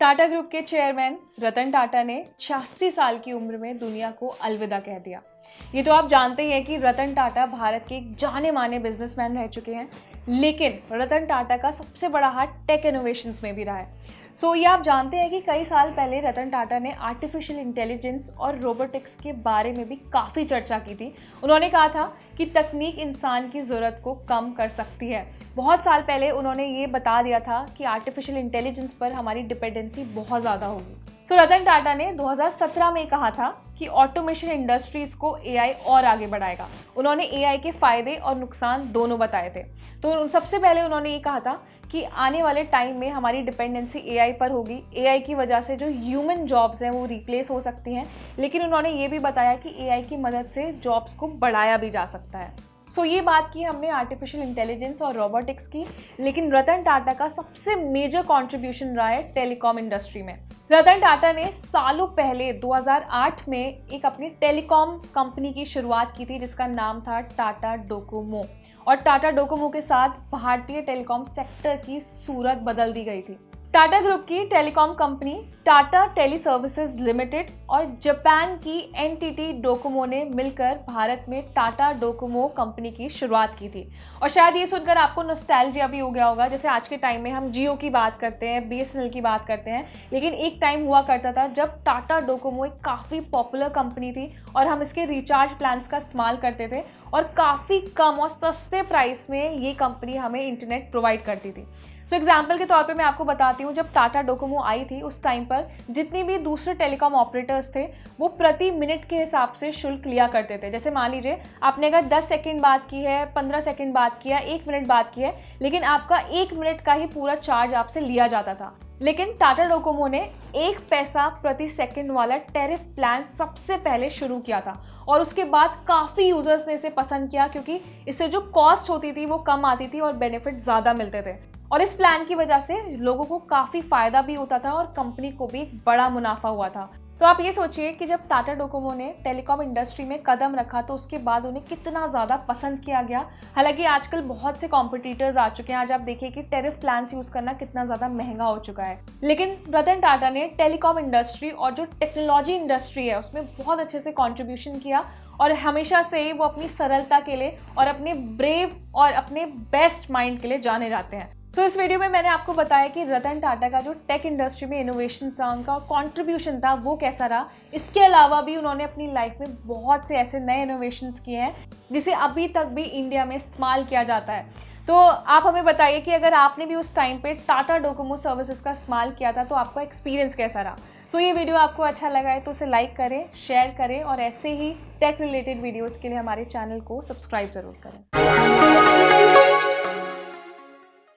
Tata group के chairman Ratan Tata ने 86 साल की उम्र में दुनिया को अलविदा कह दिया। ये तो आप जानते ही हैं कि रतन टाटा भारत के एक जाने माने बिजनेसमैन रह चुके हैं, लेकिन रतन टाटा का सबसे बड़ा हाथ टेक इनोवेशंस में भी रहा है। ये आप जानते हैं कि कई साल पहले रतन टाटा ने आर्टिफिशियल इंटेलिजेंस और रोबोटिक्स के बारे में भी काफ़ी चर्चा की थी। उन्होंने कहा था कि तकनीक इंसान की ज़रूरत को कम कर सकती है। बहुत साल पहले उन्होंने ये बता दिया था कि आर्टिफिशियल इंटेलिजेंस पर हमारी डिपेंडेंसी बहुत ज़्यादा होगी। रतन टाटा ने 2017 में कहा था कि ऑटोमेशन इंडस्ट्रीज को एआई और आगे बढ़ाएगा। उन्होंने एआई के फायदे और नुकसान दोनों बताए थे। तो सबसे पहले उन्होंने ये कहा था कि आने वाले टाइम में हमारी डिपेंडेंसी एआई पर होगी। एआई की वजह से जो ह्यूमन जॉब्स हैं वो रिप्लेस हो सकती हैं, लेकिन उन्होंने ये भी बताया कि एआई की मदद से जॉब्स को बढ़ाया भी जा सकता है। ये बात की हमने आर्टिफिशियल इंटेलिजेंस और रोबोटिक्स की, लेकिन रतन टाटा का सबसे मेजर कंट्रीब्यूशन रहा है टेलीकॉम इंडस्ट्री में। रतन टाटा ने सालों पहले 2008 में एक अपनी टेलीकॉम कंपनी की शुरुआत की थी जिसका नाम था टाटा डोकोमो, और टाटा डोकोमो के साथ भारतीय टेलीकॉम सेक्टर की सूरत बदल दी गई थी। टाटा ग्रुप की telecom company Tata Teleservices Limited और जापान की एनटीटी डोकोमो ने मिलकर भारत में टाटा डोकोमो कंपनी की शुरुआत की थी। और शायद ये सुनकर आपको नॉस्टैल्जिया भी हो गया होगा, जैसे आज के टाइम में हम जियो की बात करते हैं, बीएसएनएल की बात करते हैं, लेकिन एक टाइम हुआ करता था जब टाटा डोकोमो एक काफ़ी पॉपुलर कंपनी थी और हम इसके रिचार्ज प्लान्स का इस्तेमाल करते थे और काफ़ी कम और सस्ते प्राइस में ये कंपनी हमें इंटरनेट प्रोवाइड करती थी। एग्जाम्पल के तौर पे मैं आपको बताती हूँ, जब टाटा डोकोमो आई थी उस टाइम पर जितनी भी दूसरे टेलीकॉम ऑपरेटर्स थे वो प्रति मिनट के हिसाब से शुल्क लिया करते थे। जैसे मान लीजिए आपने अगर 10 सेकंड बात की है, 15 सेकंड बात किया, 1 मिनट बात की है, लेकिन आपका 1 मिनट का ही पूरा चार्ज आपसे लिया जाता था। लेकिन टाटा डोकोमो ने 1 पैसा प्रति सेकंड वाला टैरिफ प्लान सबसे पहले शुरू किया था, और उसके बाद काफ़ी यूजर्स ने इसे पसंद किया क्योंकि इससे जो कॉस्ट होती थी वो कम आती थी और बेनिफिट ज़्यादा मिलते थे। और इस प्लान की वजह से लोगों को काफ़ी फ़ायदा भी होता था और कंपनी को भी एक बड़ा मुनाफा हुआ था। तो आप ये सोचिए कि जब टाटा डोकोमो ने टेलीकॉम इंडस्ट्री में कदम रखा तो उसके बाद उन्हें कितना ज़्यादा पसंद किया गया। हालांकि आजकल बहुत से कॉम्पिटिटर्स आ चुके हैं। आज आप देखिए कि टैरिफ प्लान्स यूज़ करना कितना ज़्यादा महंगा हो चुका है, लेकिन रतन टाटा ने टेलीकॉम इंडस्ट्री और जो टेक्नोलॉजी इंडस्ट्री है उसमें बहुत अच्छे से कॉन्ट्रीब्यूशन किया, और हमेशा से ही वो अपनी सरलता के लिए और अपने ब्रेव और अपने बेस्ट माइंड के लिए जाने जाते हैं। इस वीडियो में मैंने आपको बताया कि रतन टाटा का जो टेक इंडस्ट्री में इनोवेशन था, उनका कॉन्ट्रीब्यूशन था, वो कैसा रहा। इसके अलावा भी उन्होंने अपनी लाइफ में बहुत से ऐसे नए इनोवेशंस किए हैं जिसे अभी तक भी इंडिया में इस्तेमाल किया जाता है। तो आप हमें बताइए कि अगर आपने भी उस टाइम पे टाटा डोकोमो सर्विसेज का इस्तेमाल किया था तो आपका एक्सपीरियंस कैसा रहा। ये वीडियो आपको अच्छा लगा है तो उसे लाइक करें, शेयर करें, और ऐसे ही टेक रिलेटेड वीडियोज़ के लिए हमारे चैनल को सब्सक्राइब ज़रूर करें।